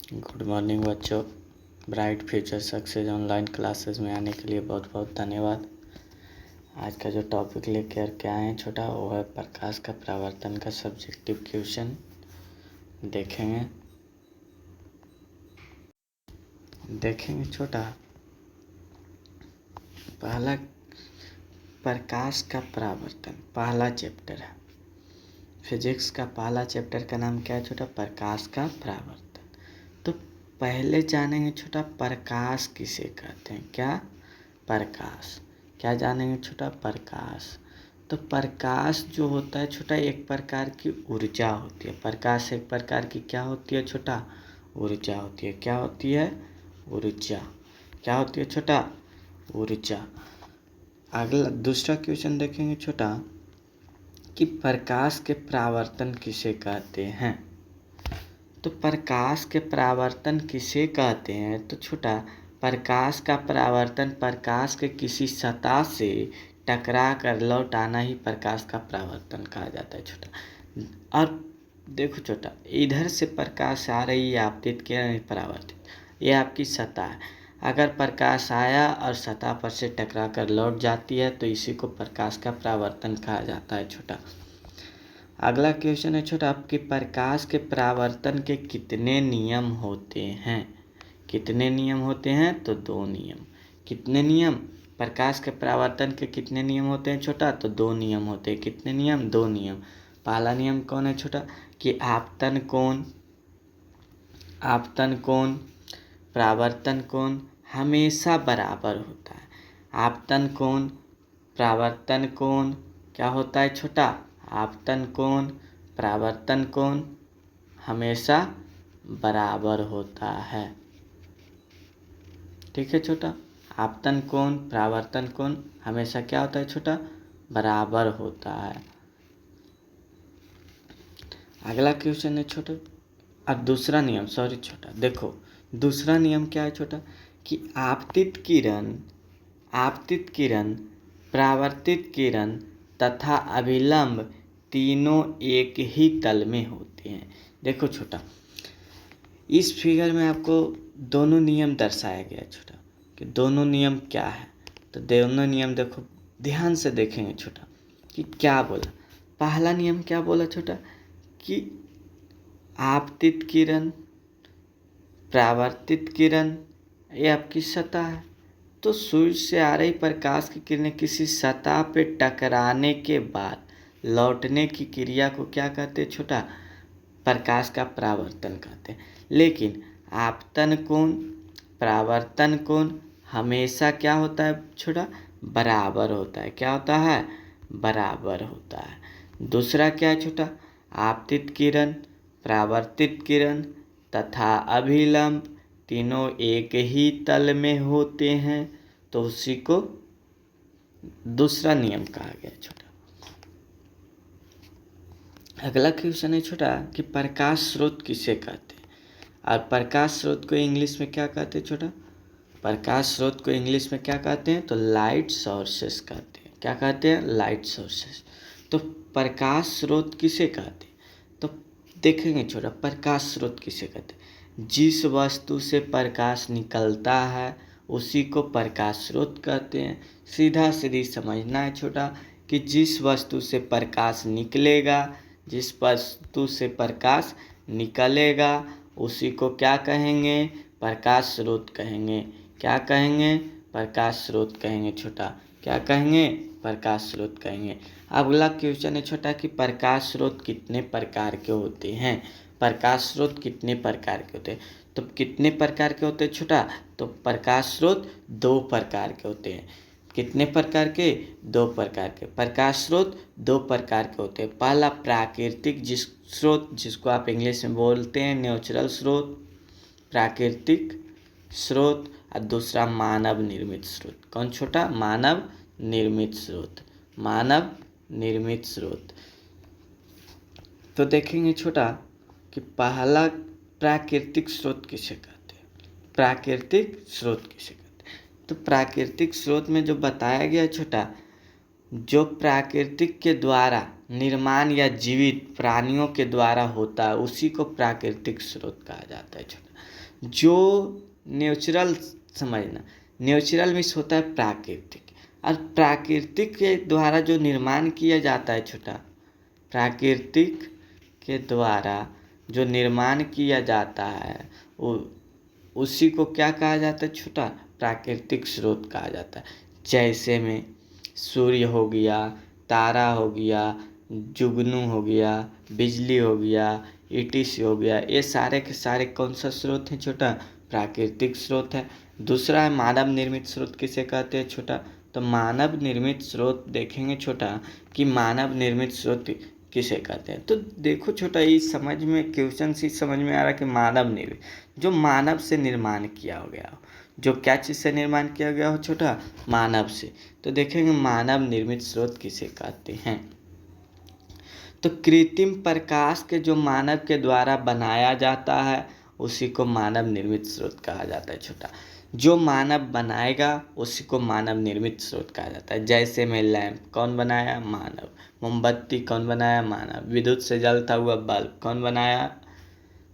Good morning बच्चों। Bright future success online classes में आने के लिए बहुत बहुत धन्यवाद। आज का जो टॉपिक लेकर के आए हैं छोटा, वो है प्रकाश का परावर्तन का सब्जेक्टिव क्वेश्चन देखेंगे छोटा। पहला प्रकाश का परावर्तन पहला चैप्टर है। फिजिक्स का पहला चैप्टर का नाम क्या है छोटा? प्रकाश का परावर्तन। तो पहले जानेंगे छोटा, प्रकाश किसे कहते हैं। क्या? प्रकाश। क्या जानेंगे छोटा? प्रकाश। तो प्रकाश जो होता है छोटा, एक प्रकार की ऊर्जा होती है। प्रकाश एक प्रकार की क्या होती है छोटा? ऊर्जा होती है। क्या होती है? ऊर्जा। क्या होती है छोटा? ऊर्जा। अगला दूसरा क्वेश्चन देखेंगे छोटा कि प्रकाश के परावर्तन किसे कहते हैं। तो प्रकाश के परावर्तन किसे कहते हैं? तो छोटा, प्रकाश का परावर्तन प्रकाश के किसी सतह से टकरा कर लौट आना ही प्रकाश का परावर्तन कहा जाता है छोटा। और देखो छोटा, इधर से प्रकाश आ रही है आपतित किरण परावर्तित, ये आपकी सतह है। अगर प्रकाश आया और सतह पर से टकरा कर लौट जाती है तो इसी को प्रकाश का परावर्तन कहा जाता है छोटा। अगला क्वेश्चन है छोटा, आपके प्रकाश के परावर्तन के कितने नियम होते हैं? कितने नियम होते हैं? तो 2 नियम। कितने नियम? प्रकाश के परावर्तन के कितने नियम होते हैं छोटा? तो 2 नियम होते हैं। कितने नियम? 2 नियम। पहला नियम कौन है छोटा? कि आपतन कोण परावर्तन कोण हमेशा बराबर होता है। आपतन कोण परावर्तन कोण क्या होता है छोटा? आपतन कोण परावर्तन कोण हमेशा बराबर होता है। ठीक है छोटा, आपतन कोण परावर्तन कोण हमेशा क्या होता है छोटा? बराबर होता है। अगला क्वेश्चन है छोटा, अब दूसरा नियम छोटा, देखो दूसरा नियम क्या है छोटा कि आपतित किरण परावर्तित किरण तथा अभिलंब तीनों एक ही तल में होते हैं। देखो छोटा, इस फिगर में आपको दोनों नियम दर्शाया गया है छोटा कि दोनों नियम क्या है। तो दोनों नियम देखो, ध्यान से देखेंगे छोटा कि क्या बोला। पहला नियम क्या बोला छोटा कि आपतित किरण परावर्तित किरण ये आपकी सतह है। तो सूर्य से आ रही प्रकाश की किरणें किसी सतह पे टकराने के बाद लौटने की क्रिया को क्या कहते हैं छोटा? प्रकाश का परावर्तन कहते हैं। लेकिन आपतन कोण परावर्तन कोण हमेशा क्या होता है छोटा? बराबर होता है। क्या होता है? बराबर होता है। दूसरा क्या है छोटा? आपतित किरण परावर्तित किरण तथा अभिलंब तीनों एक ही तल में होते हैं, तो उसी को दूसरा नियम कहा गया छोटा। अगला क्वेश्चन है छोटा कि प्रकाश स्रोत किसे कहते हैं। और प्रकाश स्रोत को इंग्लिश में क्या कहते हैं छोटा? प्रकाश स्रोत को इंग्लिश में क्या कहते हैं? तो लाइट सोर्सेस कहते हैं। क्या कहते हैं? Light sources. तो प्रकाश स्रोत किसे कहते हैं? तो देखेंगे छोटा, प्रकाश स्रोत किसे कहते हैं? जिस वस्तु से प्रकाश निकलता है उसी को प्रकाश स्रोत कहते हैं। सीधा सीधी समझना है छोटा कि जिस वस्तु से प्रकाश निकलेगा, जिस वस्तु से प्रकाश निकलेगा उसी को क्या कहेंगे? प्रकाश स्रोत कहेंगे। क्या कहेंगे? प्रकाश स्रोत कहेंगे छोटा। क्या कहेंगे? प्रकाश स्रोत कहेंगे। अगला क्वेश्चन है छोटा कि प्रकाश स्रोत कितने प्रकार के होते हैं। प्रकाश स्रोत कितने प्रकार के होते हैं? तो कितने प्रकार के होते हैं छोटा? तो प्रकाश स्रोत 2 प्रकार के होते हैं। कितने प्रकार के? 2 प्रकार के। प्रकाश स्रोत 2 प्रकार के होते हैं। पहला प्राकृतिक स्रोत, जिसको आप इंग्लिश में बोलते हैं नेचुरल स्रोत, प्राकृतिक स्रोत। और दूसरा मानव निर्मित स्रोत। कौन छोटा? मानव निर्मित स्रोत। मानव निर्मित स्रोत। तो देखेंगे छोटा कि पहला प्राकृतिक स्रोत किसे कहते हैं। प्राकृतिक स्रोत किसे कहते हैं? तो प्राकृतिक स्रोत में जो बताया गया छोटा, जो प्राकृतिक के द्वारा निर्माण या जीवित प्राणियों के द्वारा होता है उसी को प्राकृतिक स्रोत कहा जाता है छोटा। जो नेचुरल, समझना, नेचुरल मीन्स होता है प्राकृतिक, और प्राकृतिक के द्वारा जो निर्माण किया जाता है छोटा, प्राकृतिक के द्वारा जो निर्माण किया जाता है वो उसी को क्या कहा जाता है छोटा, प्राकृतिक स्रोत कहा जाता है। जैसे में सूर्य हो गया, तारा हो गया, जुगनू हो गया, बिजली हो गया, ईटीसी हो गया, ये सारे के सारे कौन सा स्रोत हैं छोटा, प्राकृतिक स्रोत है। दूसरा है मानव निर्मित स्रोत, किसे कहते हैं छोटा, तो मानव निर्मित स्रोत देखेंगे छोटा कि मानव निर्मित स्रोत किसे कहते हैं। तो देखो छोटा, ये समझ में क्वेश्चन से समझ में आ रहा है कि मानव निर्मित, जो मानव से निर्माण किया हो गया हो, जो क्या चीज़ से निर्माण किया गया हो छोटा, मानव से। तो देखेंगे मानव निर्मित स्रोत किसे कहते हैं। तो कृत्रिम प्रकाश के जो मानव के द्वारा बनाया जाता है उसी को मानव निर्मित स्रोत कहा जाता है छोटा। जो मानव बनाएगा उसी को मानव निर्मित स्रोत कहा जाता है। जैसे में लैंप कौन बनाया, मानव। मोमबत्ती कौन बनाया, मानव। विद्युत से जलता हुआ बल्ब कौन बनाया,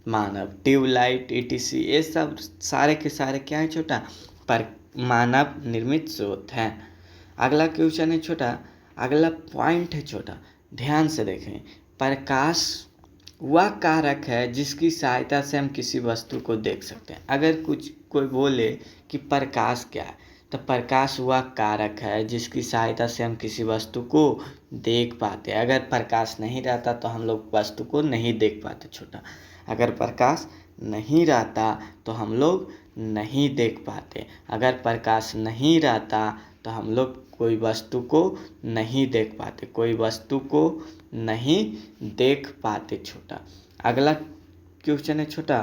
मानव। ट्यूबलाइट, ईटीसी, ये सब सारे के सारे क्या है छोटा, पर मानव निर्मित स्रोत हैं। अगला क्वेश्चन है छोटा, अगला पॉइंट है छोटा, ध्यान से देखें। प्रकाश वह कारक है जिसकी सहायता से हम किसी वस्तु को देख सकते हैं। अगर कोई बोले कि प्रकाश क्या है, तो प्रकाश वह कारक है जिसकी सहायता से हम किसी वस्तु को देख पाते हैं। अगर प्रकाश नहीं रहता तो हम लोग वस्तु को नहीं देख पाते छोटा। अगर प्रकाश नहीं रहता तो हम लोग नहीं देख पाते। अगर प्रकाश नहीं रहता तो हम लोग कोई वस्तु को नहीं देख पाते, कोई वस्तु को नहीं देख पाते छोटा। अगला क्वेश्चन है छोटा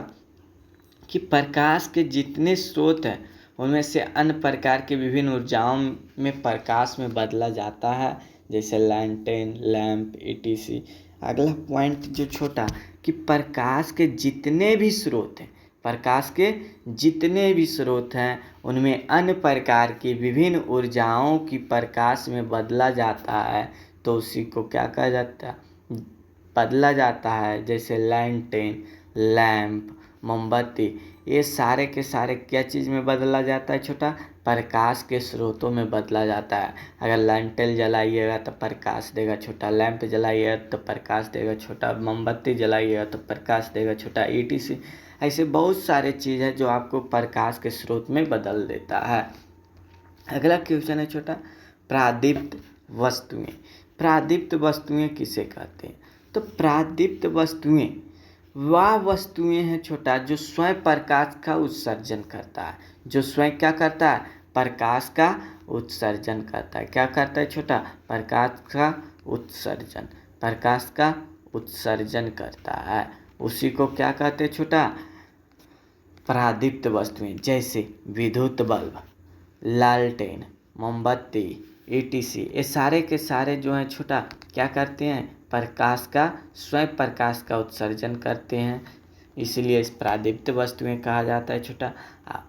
कि प्रकाश के जितने स्रोत हैं उनमें से अन्य प्रकार के विभिन्न ऊर्जाओं में प्रकाश में बदला जाता है, जैसे लैंटेन, लैंप, ईटीसी। अगला पॉइंट जो छोटा कि प्रकाश के जितने भी स्रोत हैं, प्रकाश के जितने भी स्रोत हैं उनमें अन्य प्रकार की विभिन्न ऊर्जाओं की प्रकाश में बदला जाता है, तो उसी को क्या कहा जाता है, बदला जाता है। जैसे लैंटेन, लैंप, मोमबत्ती, ये सारे के सारे क्या चीज़ में बदला जाता है छोटा, प्रकाश के स्रोतों में बदला जाता है। अगर लैंटेन जलाइएगा तो प्रकाश देगा छोटा, लैंप जलाइएगा तो प्रकाश देगा छोटा, मोमबत्ती जलाइएगा तो प्रकाश देगा छोटा, ईटीसी। ऐसे बहुत सारे चीज़ है जो आपको प्रकाश के स्रोत में बदल देता है। अगला क्वेश्चन है छोटा, प्रादीप्त वस्तुएं। प्रादीप्त वस्तुएं किसे कहते हैं, तो प्रादीप्त वस्तुएं वह वस्तुएं हैं छोटा जो स्वयं प्रकाश का उत्सर्जन करता है। जो स्वयं क्या करता है, प्रकाश का उत्सर्जन करता है। क्या करता है छोटा, प्रकाश का उत्सर्जन, प्रकाश का उत्सर्जन करता है, उसी को क्या कहते हैं छोटा, प्रादीप्त वस्तुएं। जैसे विद्युत बल्ब, लालटेन, मोमबत्ती, ईटीसी, ये सारे के सारे जो हैं छोटा क्या करते हैं, प्रकाश का, स्वयं प्रकाश का उत्सर्जन करते हैं, इसलिए इस प्रादीप्त वस्तुएं कहा जाता है छोटा।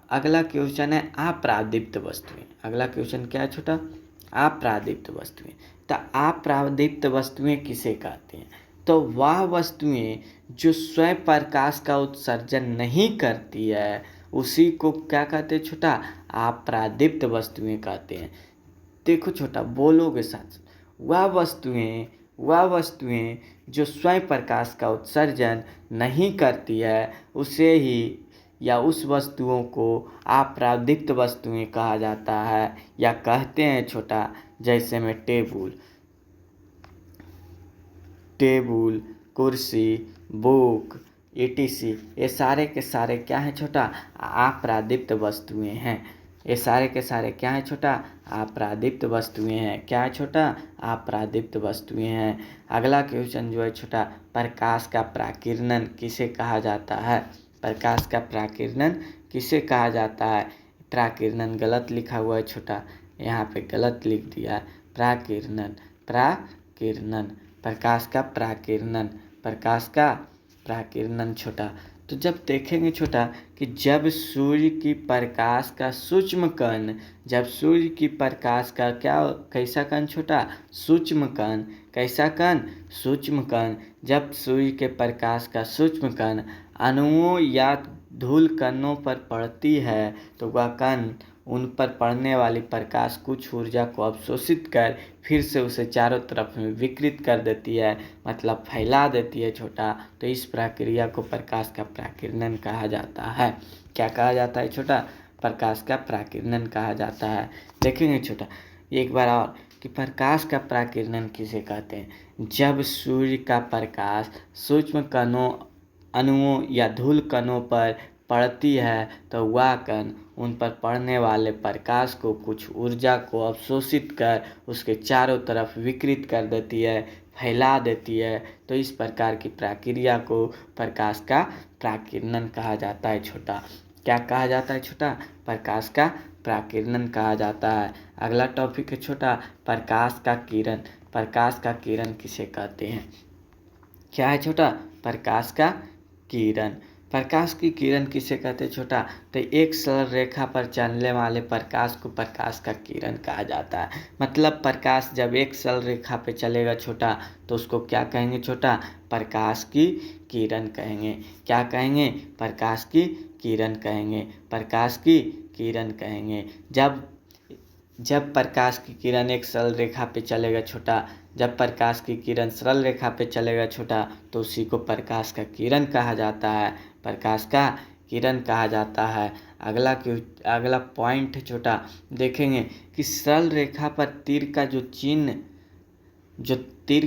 अगला क्वेश्चन है अप्रादीप्त वस्तुएं। अगला क्वेश्चन क्या है छोटा, अप्रादीप्त वस्तुएं। तो अप्रादीप्त वस्तुएं किसे कहते हैं, तो वह वस्तुएं जो स्वयं प्रकाश का उत्सर्जन नहीं करती है उसी को क्या कहते हैं छोटा, अप्रादीप्त वस्तुएं कहते हैं। देखो छोटा, बोलोगे साथ, वह वस्तुएं जो स्वयं प्रकाश का उत्सर्जन नहीं करती है उसे ही या उस वस्तुओं को अप्रादीप्त वस्तुएं कहा जाता है या कहते हैं छोटा। जैसे में टेबुल, कुर्सी, बुक, ईटीसी, ये सारे के सारे क्या हैं छोटा, अप्रादीप्त वस्तुएं हैं। ये सारे के सारे क्या हैं छोटा, अप्रादीप्त वस्तुएं हैं। क्या है छोटा, अप्रादीप्त वस्तुएं हैं। अगला क्वेश्चन जो है छोटा, प्रकाश का प्राकीर्णन किसे कहा जाता है, प्रकाश का प्राकीर्णन किसे कहा जाता है। प्राकीर्णन गलत लिखा हुआ है छोटा, यहाँ पे गलत लिख दिया है, प्राकीर्णन, प्रकाश का प्राकीर्णन, प्रकाश का प्राकीर्णन छोटा। तो जब देखेंगे छोटा कि जब सूर्य की प्रकाश का सूक्ष्म कण, जब सूर्य की प्रकाश का क्या कैसा कण छोटा, सूक्ष्म कण, कैसा कण, सूक्ष्म कण, जब सूर्य के प्रकाश का सूक्ष्म कण अणुओं या धूल कणों पर पड़ती है तो वह कण उन पर पड़ने वाली प्रकाश कुछ ऊर्जा को अवशोषित कर फिर से उसे चारों तरफ में विकृत कर देती है, मतलब फैला देती है छोटा। तो इस प्रक्रिया को प्रकाश का प्राकिरणन कहा जाता है। क्या कहा जाता है छोटा, प्रकाश का प्राकिरणन कहा जाता है। देखेंगे छोटा एक बार और कि प्रकाश का प्राकिरणन किसे कहते हैं। जब सूर्य का प्रकाश सूक्ष्म कणों, अणुओं या धूल कणों पर पड़ती है तो वह कण उन पर पड़ने वाले प्रकाश को कुछ ऊर्जा को अवशोषित कर उसके चारों तरफ विकृत कर देती है, फैला देती है। तो इस प्रकार की प्रक्रिया को प्रकाश का प्राकिरणन कहा जाता है छोटा। क्या कहा जाता है छोटा, प्रकाश का प्राकिरणन कहा जाता है। अगला टॉपिक है छोटा प्रकाश का किरण। प्रकाश का किरण किसे कहते हैं। क्या है छोटा, प्रकाश का किरण। प्रकाश की किरण किसे कहते हैं छोटा, तो एक सरल रेखा पर चलने वाले प्रकाश को प्रकाश का किरण कहा जाता है। मतलब प्रकाश जब एक सरल रेखा पे चलेगा छोटा तो उसको क्या कहेंगे छोटा, प्रकाश की किरण कहेंगे। क्या कहेंगे, प्रकाश की किरण कहेंगे, प्रकाश की किरण कहेंगे। जब प्रकाश की किरण एक सरल रेखा पे चलेगा छोटा, जब प्रकाश की किरण सरल रेखा पे चलेगा छोटा तो उसी को प्रकाश का किरण कहा जाता है, प्रकाश का किरण कहा जाता है। अगला पॉइंट छोटा देखेंगे कि सरल रेखा पर तीर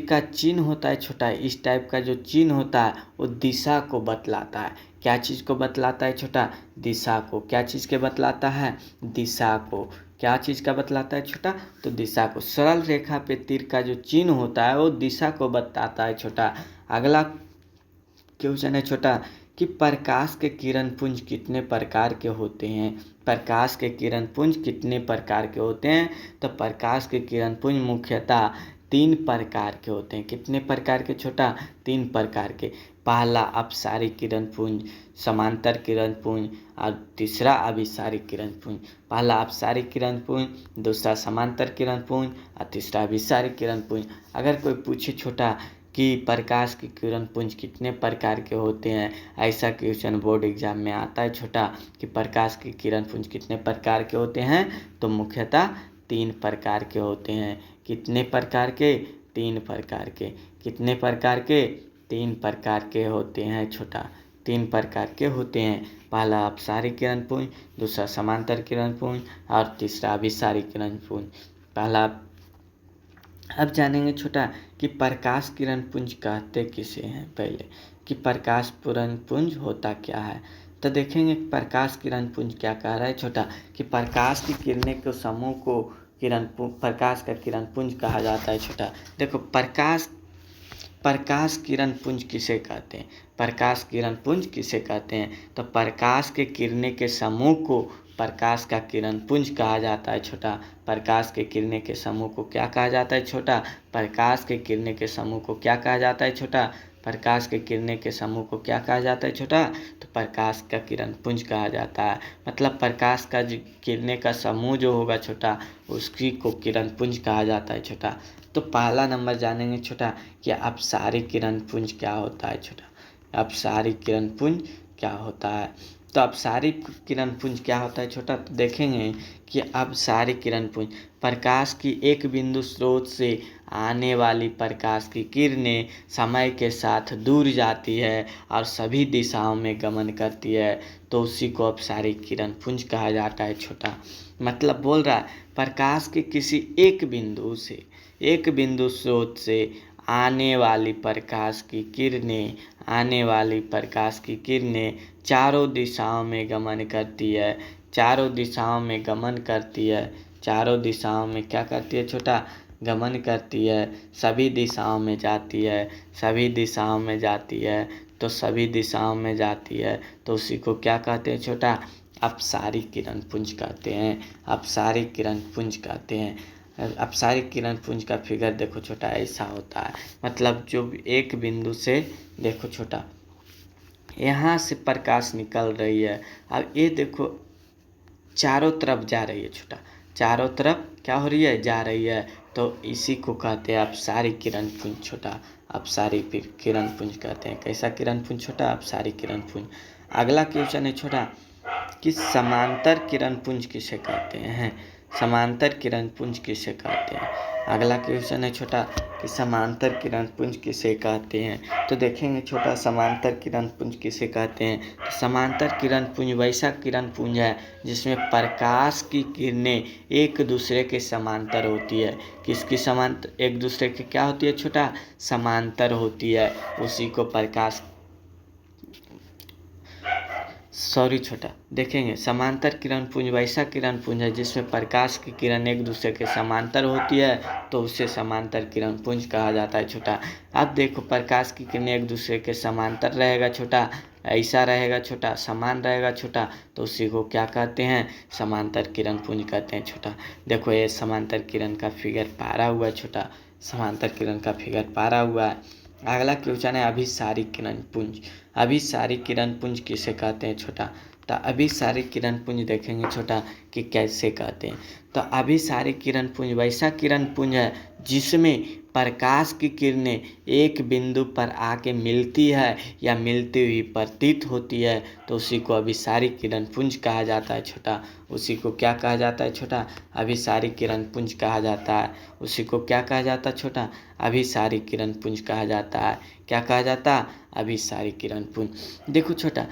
का चिन्ह होता है छोटा, इस टाइप का जो चिन्ह होता है वो दिशा को बतलाता है। क्या चीज़ को बतलाता है छोटा, दिशा को। क्या चीज़ के बतलाता है, दिशा को। क्या चीज़ का बतलाता है छोटा, तो दिशा को। सरल रेखा पे तीर का जो चिन्ह होता है वो दिशा को बताता है छोटा। अगला क्वेश्चन है छोटा कि प्रकाश के किरण पुंज कितने प्रकार के होते हैं। प्रकाश के किरण पुंज कितने प्रकार के होते हैं, तो प्रकाश के किरण पुंज मुख्यतः 3 प्रकार के होते हैं। कितने प्रकार के छोटा, 3 प्रकार के। पहला अपसारी किरण पुंज, समांतर किरण पुंज और तीसरा अभिसारी किरण पुंज। पहला अपसारी किरण पुंज, दूसरा समांतर किरण पुंज और तीसरा अभिसारी किरण पुंज। अगर कोई पूछे छोटा कि प्रकाश की किरण पुंज कितने प्रकार के होते हैं, ऐसा क्वेश्चन बोर्ड एग्जाम में आता है छोटा कि प्रकाश की किरण पुंज कितने प्रकार के होते हैं, तो मुख्यतः 3 प्रकार के होते हैं। कितने प्रकार के, 3 प्रकार के। कितने प्रकार के, 3 प्रकार के होते हैं छोटा, 3 प्रकार के होते हैं। पहला अपसारी किरण पुंज, दूसरा समांतर किरण पुंज और तीसरा अभिसारी किरण पुंज। पहला अब जानेंगे छोटा कि प्रकाश किरण पुंज कहते किसे हैं। पहले कि प्रकाश किरण पुंज होता क्या है, तो देखेंगे प्रकाश किरण पुंज क्या कह रहा है छोटा कि प्रकाश की किरणें के समूह को प्रकाश का किरण पुंज कहा जाता है छोटा। देखो प्रकाश किरण पुंज किसे कहते हैं, प्रकाश किरण पुंज किसे कहते हैं, तो प्रकाश के किरणें के समूह को प्रकाश का किरण पुंज कहा जाता है छोटा। प्रकाश के किरणें के समूह को क्या कहा जाता है छोटा, प्रकाश के किरणें के समूह को क्या कहा जाता है छोटा, प्रकाश के किरणें के समूह को क्या कहा जाता है छोटा, तो प्रकाश का किरण पुंज कहा जाता है। मतलब प्रकाश का जो किरणें का समूह जो होगा छोटा उसकी को किरण पुंज कहा जाता है छोटा। तो पहला नंबर जानेंगे छोटा कि अपसारी किरण पुंज क्या होता है छोटा। अपसारी किरण पुंज क्या होता है, तो अपसारी किरण पुंज क्या होता है छोटा, तो देखेंगे कि अपसारी किरण पुंज प्रकाश की एक बिंदु स्रोत से आने वाली प्रकाश की किरणें समय के साथ दूर जाती है और सभी दिशाओं में गमन करती है, तो उसी को अपसारी किरण पुंज कहा जाता है छोटा। मतलब बोल रहा है प्रकाश के किसी एक बिंदु स्रोत से आने वाली प्रकाश की किरणें चारों दिशाओं में गमन करती है, चारों दिशाओं में गमन करती है, चारों दिशाओं में क्या करती है छोटा, गमन करती है, सभी दिशाओं में जाती है, सभी दिशाओं में जाती है, तो सभी दिशाओं में जाती है, तो उसी को क्या कहते हैं छोटा, अपसारी किरण पुंज कहते हैं, अपसारी किरण पुंज कहते हैं। अपसारी किरण पुंज का फिगर देखो छोटा ऐसा होता है। मतलब जो एक बिंदु से देखो छोटा यहाँ से प्रकाश निकल रही है। अब ये देखो चारों तरफ जा रही है छोटा, चारों तरफ क्या हो रही है, जा रही है। तो इसी को कहते हैं अपसारी किरण पुंज छोटा, अपसारी किरण पुंज कहते हैं। कैसा किरण पुंज छोटा, अपसारी किरण पुंज। अगला क्वेश्चन है छोटा कि समांतर किरण पुंज किसे कहते हैं। समांतर किरण पुंज किसे कहते हैं। अगला क्वेश्चन है छोटा कि समांतर किरण पुंज किसे कहते हैं। तो देखेंगे छोटा समांतर किरण पुंज किसे कहते हैं। तो समांतर किरण पुंज वैसा किरण पुंज है जिसमें प्रकाश की किरणें एक दूसरे के समांतर होती है। किसकी समांतर, एक दूसरे के क्या होती है छोटा, समांतर होती है। उसी को प्रकाश छोटा देखेंगे समांतर किरण पुंज वैसा किरण पुंज है जिसमें प्रकाश की किरण एक दूसरे के समांतर होती है, तो उसे समांतर किरण पुंज कहा जाता है छोटा। अब देखो प्रकाश की किरण एक दूसरे के समांतर रहेगा छोटा, ऐसा रहेगा छोटा, समान रहेगा छोटा, तो उसी को क्या कहते हैं, समांतर किरण पुंज कहते हैं छोटा। देखो ये समांतर किरण का फिगर पारा हुआ छोटा, समांतर किरण का फिगर पारा हुआ है। अगला क्वेश्चन है अभिसारी किरण पुंज। अभिसारी किरण पुंज किसे कहते हैं छोटा। तो अभिसारी किरण पुंज देखेंगे छोटा कि कैसे कहते हैं। तो अभिसारी किरण पुंज वैसा किरण पुंज है जिसमें प्रकाश की किरणें एक बिंदु पर आके मिलती है या मिलती हुई प्रतीत होती है, तो उसी को अभिसारी किरण पुंज कहा जाता है छोटा। उसी को क्या कहा जाता है छोटा, अभिसारी किरण पुंज कहा जाता है। उसी को क्या कहा जाता है छोटा, अभिसारी किरण पुंज कहा जाता है। क्या कहा जाता है, अभिसारी किरण पुंज। देखो छोटा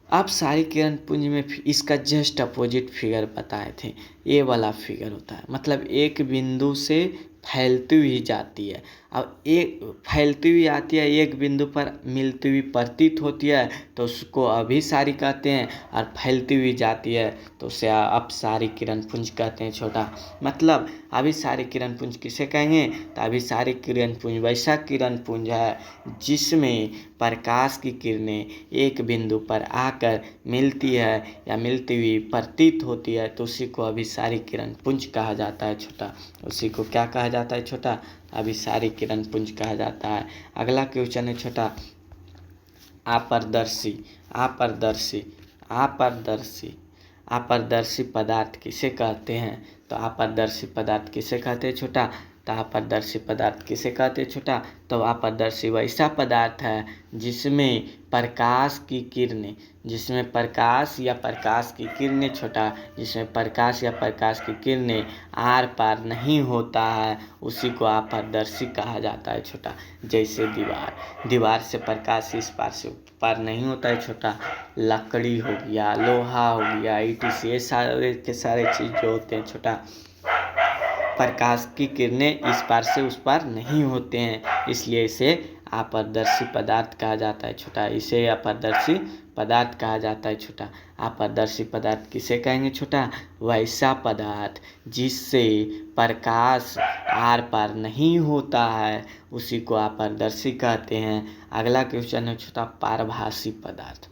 अब सारी किरण पुंज में इसका जस्ट अपोजिट फिगर बताए थे, ये वाला फिगर होता है, मतलब एक बिंदु से फैलती हुई जाती है। अब एक फैलती हुई आती है, एक बिंदु पर मिलती हुई प्रतीत होती है, तो उसको अभिसारी कहते हैं। और फैलती हुई जाती है तो उसे अपसारी किरण पुंज कहते हैं छोटा। मतलब अभिसारी किरण पुंज किसे कहेंगे, तो अभिसारी किरण पुंज वैसा किरण पुंज है जिसमें प्रकाश की किरणें एक बिंदु पर आकर मिलती है या मिलती हुई प्रतीत होती है, तो उसी को अभिसारी किरण पुंज कहा जाता है छोटा। उसी को क्या कहा जाता है छोटा, अभिसारी किरण पुंज कहा जाता है। अगला क्वेश्चन है छोटा अपारदर्शी। अपारदर्शी अपारदर्शी अपारदर्शी पदार्थ किसे कहते हैं। तो अपारदर्शी पदार्थ किसे कहते हैं छोटा, तो अपारदर्शी पदार्थ किसे कहते हैं छोटा। तो अपारदर्शी वैसा पदार्थ है जिसमें प्रकाश की किरणें, जिसमें प्रकाश या प्रकाश की किरणें छोटा, जिसमें प्रकाश या प्रकाश की किरणें आर पार नहीं होता है, उसी को अपारदर्शी कहा जाता है छोटा। जैसे दीवार से प्रकाश इस पार से पार नहीं होता है छोटा। लकड़ी हो गया, लोहा हो गया, ईटीसी, ये सारे के सारे चीज़ जो होते हैं छोटा, प्रकाश की किरणें इस पार से उस पार नहीं होते हैं, इसलिए इसे अपारदर्शी पदार्थ कहा जाता है छोटा। इसे अपारदर्शी पदार्थ कहा जाता है छोटा। अपारदर्शी पदार्थ किसे कहेंगे छोटा, वैसा पदार्थ जिससे प्रकाश आर पार नहीं होता है, उसी को अपारदर्शी कहते हैं। अगला क्वेश्चन है छोटा पारभासी पदार्थ।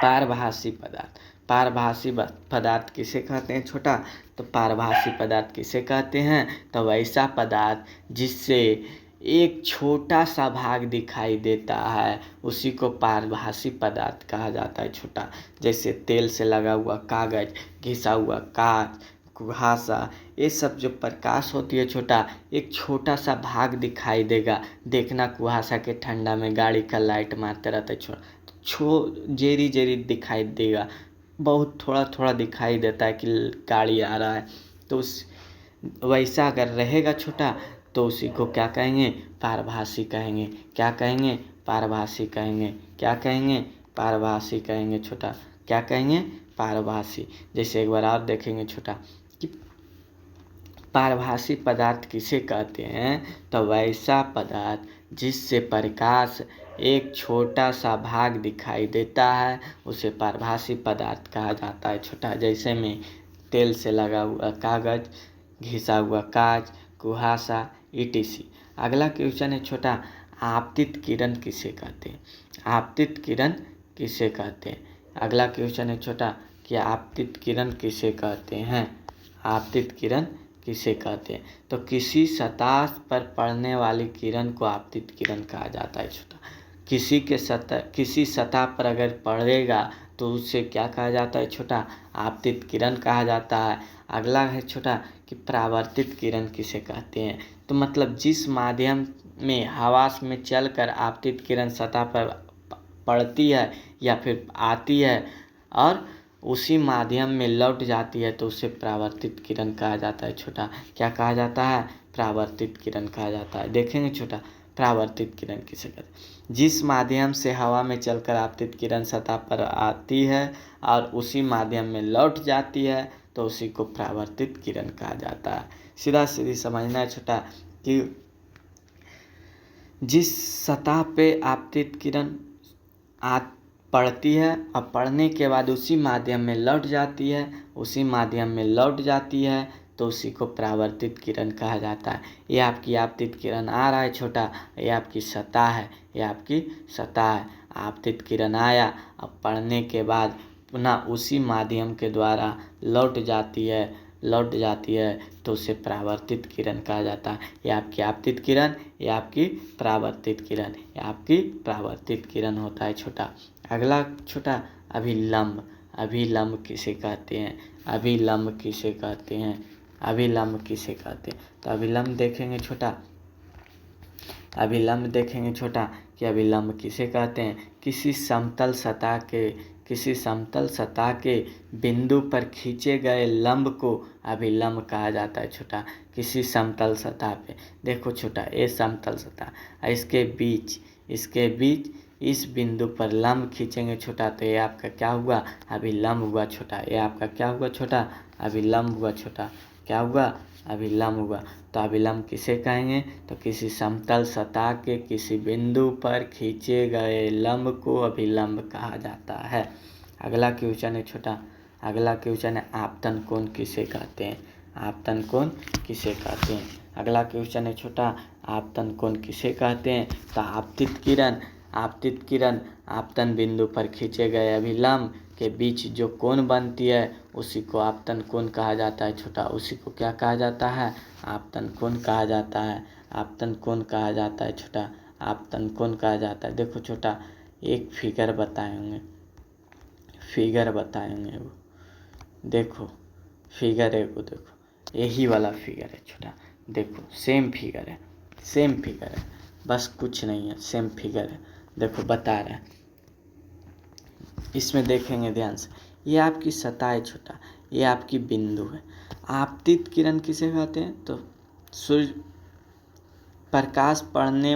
पारभासी पदार्थ, पारभासी पदार्थ किसे कहते हैं छोटा, तो पारभासी पदार्थ किसे कहते हैं, तो वैसा पदार्थ जिससे एक छोटा सा भाग दिखाई देता है, उसी को पारभासी पदार्थ कहा जाता है छोटा। जैसे तेल से लगा हुआ कागज, घिसा हुआ कांच, कुहासा, ये सब जो प्रकाश होती है छोटा, एक छोटा सा भाग दिखाई देगा। देखना कुहासा के ठंडा में गाड़ी का लाइट मारते रहता है छोटा, जेरी जेरी दिखाई देगा, बहुत थोड़ा थोड़ा दिखाई देता है कि गाड़ी आ रहा है। तो उस वैसा अगर रहेगा छोटा, तो उसी को क्या कहेंगे, पारभासी कहेंगे। क्या कहेंगे, पारभासी कहेंगे। क्या कहेंगे, पारभासी कहेंगे छोटा। क्या कहेंगे, पारभासी। जैसे एक बार आप देखेंगे छोटा कि पारभासी पदार्थ किसे कहते हैं, तो वैसा पदार्थ जिससे प्रकाश एक छोटा सा भाग दिखाई देता है, उसे पारभासी पदार्थ कहा जाता है छोटा। जैसे में तेल से लगा हुआ कागज, घिसा हुआ कांच, कुहासा, ईटीसी। अगला क्वेश्चन है छोटा आपतित किरण किसे कहते हैं। आपतित किरण किसे कहते हैं। अगला क्वेश्चन है छोटा कि आपतित किरण किसे कहते हैं। आपतित किरण किसे कहते हैं, तो किसी सतह पर पड़ने वाली किरण को आपतित किरण कहा जाता है छोटा। किसी सतह पर अगर पड़ेगा तो उससे क्या कहा जाता है छोटा, आपतित किरण कहा जाता है। अगला है छोटा कि परावर्तित किरण किसे कहते हैं। तो मतलब जिस माध्यम में हवा में चलकर आपतित किरण सतह पर पड़ती है या फिर आती है और उसी माध्यम में लौट जाती है तो उसे परावर्तित किरण कहा जाता है छोटा। क्या कहा जाता है, परावर्तित किरण कहा जाता है। देखेंगे छोटा परावर्तित किरण किसे कहते हैं, जिस माध्यम से हवा में चलकर आपतित किरण सतह पर आती है और उसी माध्यम में लौट जाती है तो उसी को परावर्तित किरण कहा जाता है। सीधा सीधी समझना है छोटा कि जिस सतह पे आपतित किरण पड़ती है और पड़ने के बाद उसी माध्यम में लौट जाती है तो उसी को परावर्तित किरण कहा जाता है। ये आपकी आपतित किरण आ रहा है छोटा, ये आपकी सतह है। आपतित किरण आया, अब पड़ने के बाद पुनः उसी माध्यम के द्वारा लौट जाती है तो उसे परावर्तित किरण कहा जाता है। ये आपकी आपतित किरण, ये आपकी परावर्तित किरण होता है छोटा। अगला छोटा अभिलंब किसे कहते हैं, तो अभिलंब देखेंगे छोटा कि अभिलंब किसे कहते हैं। किसी समतल सतह के बिंदु पर खींचे गए लंब को अभिलंब कहा जाता है छोटा। किसी समतल सतह पे देखो छोटा, ये समतल सतह, इसके बीच इस बिंदु पर लंब खींचेंगे छोटा तो ये आपका क्या हुआ, अभिलंब हुआ छोटा। ये आपका क्या हुआ छोटा, अभिलंब हुआ छोटा। क्या हुआ, अभिलंब हुआ। तो अभिलंब किसे कहेंगे, तो किसी समतल सतह के किसी बिंदु पर खींचे गए लंब को अभिलंब कहा जाता है। अगला क्वेश्चन है छोटा, आपतन कोण किसे कहते हैं। अगला क्वेश्चन है छोटा, आपतन कोण किसे कहते हैं। तो आपतित किरण आपतन बिंदु पर खींचे गए अभिलंब के बीच जो कोण बनती है उसी को आपतन कोण कहा जाता है छोटा। उसी को क्या कहा जाता है, आपतन कोण कहा जाता है छोटा। आपतन कोण कहा जाता है। देखो छोटा, एक फिगर बताए होंगे वो, देखो फिगर है वो, देखो यही वाला फिगर है छोटा। देखो सेम फिगर है, बस कुछ नहीं है, सेम फिगर है। देखो बता रहा है, इसमें देखेंगे ध्यान से, ये आपकी सतह है छोटा, ये आपकी बिंदु है। आपतित किरण किसे कहते हैं, तो सूर्य प्रकाश पड़ने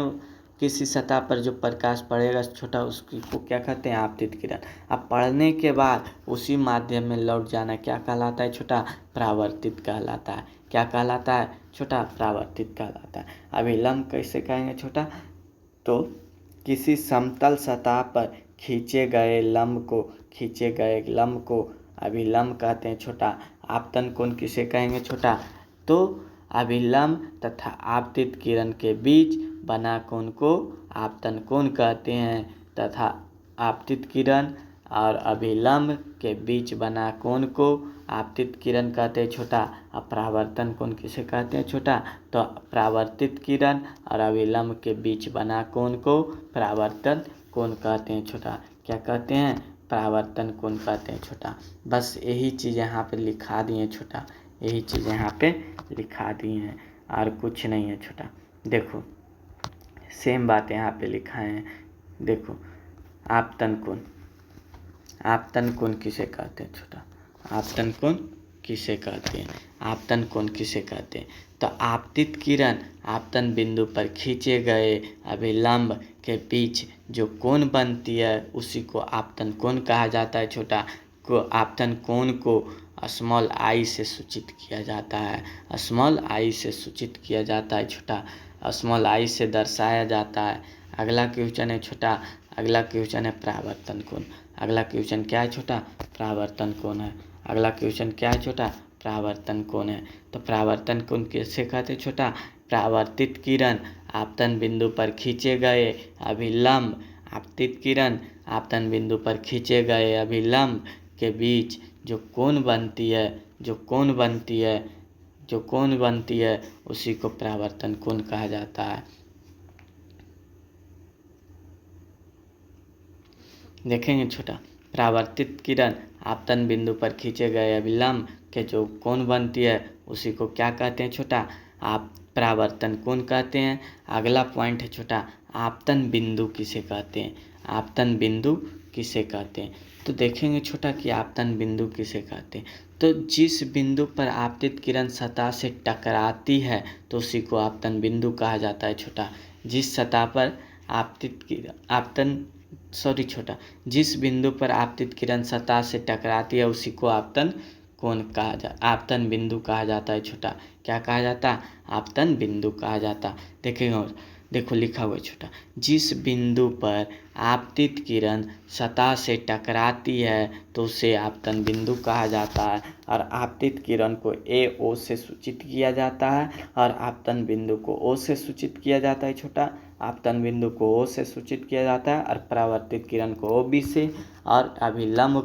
किसी सतह पर जो प्रकाश पड़ेगा छोटा उसकी को क्या कहते हैं, आपतित किरण। अब पड़ने के बाद उसी माध्यम में लौट जाना क्या कहलाता है छोटा, परावर्तित कहलाता है। क्या कहलाता है छोटा, परावर्तित कहलाता है। अभिलंब कैसे कहेंगे छोटा, तो किसी समतल सतह पर खींचे गए लंब को अभिलंब कहते हैं छोटा। आपतन कोण किसे कहेंगे छोटा, तो अभिलंब तथा आपतित किरण के बीच बना कोण को आपतन कोण कहते हैं तथा आपतित किरण और अभिलंब के बीच बना कोण को आपतित किरण कहते हैं छोटा। अब परावर्तन कोण किसे कहते हैं छोटा, तो परावर्तित किरण और अभिलंब के बीच बना कोण को परावर्तन कोण कहते हैं छोटा। क्या कहते हैं, परावर्तन कोण कहते हैं छोटा। बस यही चीज़ यहाँ पे लिखा दिए छोटा, यही चीज़ यहाँ पे लिखा दी हैं और कुछ नहीं है छोटा। देखो सेम बात यहाँ पे लिखा है। देखो आपतन कोण किसे कहते हैं छोटा, आपतन कोण किसे कहते हैं, तो आपतित किरण आपतन बिंदु पर खींचे गए अभिलंब के बीच जो कोण बनती है उसी को आपतन कोण कहा जाता है छोटा। को आपतन कोण को स्मॉल आई से सूचित किया जाता है, छोटा। स्मॉल आई से दर्शाया जाता है। अगला क्वेश्चन है छोटा, परावर्तन कोण। अगला क्वेश्चन क्या है छोटा, परावर्तन कोण है। अगला क्वेश्चन क्या है छोटा, परावर्तन कोण है। तो परावर्तन कोण किसे कहते हैं छोटा, परावर्तित किरण आपतन बिंदु पर खींचे गए अभिलंब, आपतित किरण आपतन बिंदु पर खींचे गए अभिलंब के बीच जो कोण बनती है उसी को परावर्तन कोण कहा जाता है। देखेंगे छोटा, परावर्तित किरण आपतन बिंदु पर खींचे गए अभिलंब के जो कोण बनती है उसी को क्या कहते हैं छोटा, आप परावर्तन कोण कहते हैं। अगला पॉइंट है छोटा, आपतन बिंदु किसे कहते हैं, आपतन बिंदु किसे कहते हैं। तो देखेंगे छोटा कि आपतन बिंदु किसे कहते हैं। तो जिस बिंदु पर आपतित किरण सतह से टकराती है तो उसी को आपतन बिंदु कहा जाता है छोटा। जिस सतह पर जिस बिंदु पर आपतित किरण सतह से टकराती है उसी को आपतन आपतन बिंदु कहा जाता है छोटा। क्या कहा जाता, आपतन बिंदु कहा जाता। देखेंगे और देखो लिखा हुआ है छोटा, जिस बिंदु पर आपतित किरण सतह से टकराती है तो उसे आपतन बिंदु कहा जाता है। और आपतित किरण को ए ओ से सूचित किया जाता है और आपतन बिंदु को ओ से सूचित किया जाता है छोटा। आपतन बिंदु को ओ से सूचित किया जाता है और परावर्तित किरण को ओ बी से, और अभिलंब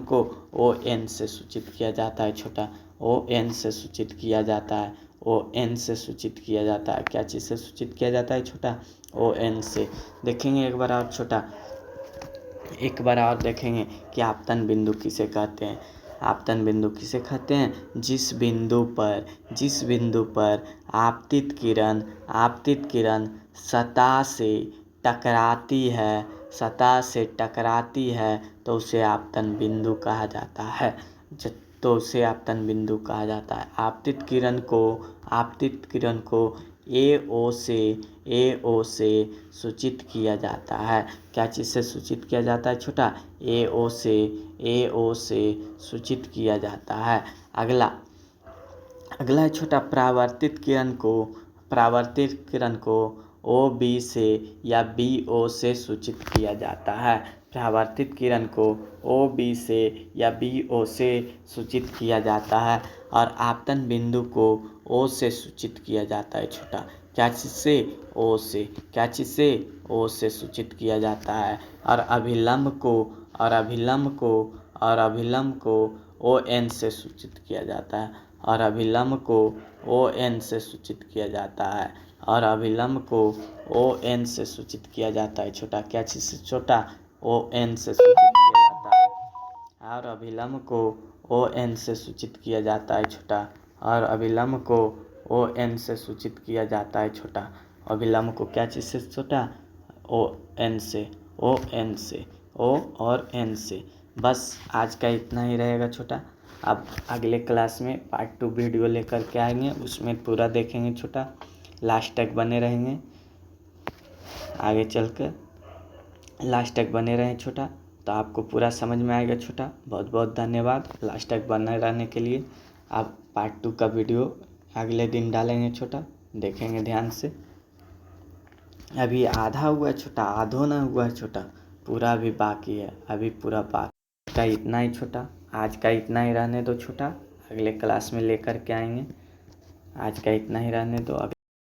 को ओ एन से सूचित किया जाता है छोटा। ओ एन से सूचित किया जाता है, ओ एन से सूचित किया जाता है। क्या चीज़ से सूचित किया जाता है छोटा, ओ एन से। देखेंगे एक बार और छोटा, एक बार और देखेंगे कि आपतन बिंदु किसे कहते हैं। आपतन बिंदु किसे कहते हैं, जिस बिंदु पर आपतित किरण सतह से टकराती है तो उसे आपतन बिंदु कहा जाता है। तो उसे आपतन बिंदु कहा जाता है। आपतित किरण को ए ओ से सूचित किया जाता है। क्या चीज़ से सूचित किया जाता है छोटा, ए ओ से सूचित किया जाता है। अगला है छोटा, परावर्तित किरण को ओ बी से या बी ओ से सूचित किया जाता है। परावर्तित किरण को ओ बी से या बी ओ से सूचित किया जाता है और आपतन बिंदु को ओ से सूचित किया जाता है छोटा। क्या चीज़ से, ओ से। क्या चीज़ से, ओ से सूचित किया जाता है। और अभिलंब को ओ एन से सूचित किया जाता है। और अभिलंब को ओ एन से सूचित किया जाता है। और अभिलंब को ओ एन से सूचित किया जाता है छोटा। क्या चीज़ से छोटा, ओ एन से सूचित किया जाता है। और अभिलंब को ओ एन से सूचित किया जाता है छोटा। और अभिलंब को ओ एन से सूचित किया जाता है छोटा। अभिलंब को क्या चीज़ से छोटा, ओ एन से, ओ एन से, ओ और एन से। बस आज का इतना ही रहेगा छोटा। अब अगले क्लास में पार्ट 2 वीडियो लेकर के आएंगे, उसमें पूरा देखेंगे छोटा। लास्ट तक बने रहेंगे, आगे चलकर लास्ट तक बने रहें छोटा, तो आपको पूरा समझ में आएगा छोटा। बहुत बहुत धन्यवाद लास्ट तक बने रहने के लिए। अब पार्ट 2 का वीडियो अगले दिन डालेंगे छोटा, देखेंगे ध्यान से। अभी आधा हुआ है छोटा, आधो ना हुआ है छोटा, पूरा भी बाकी है, अभी पूरा बाकी का इतना ही छोटा। आज का इतना ही रहने दो छोटा, अगले क्लास में लेकर के आएंगे। आज का इतना ही रहने दो।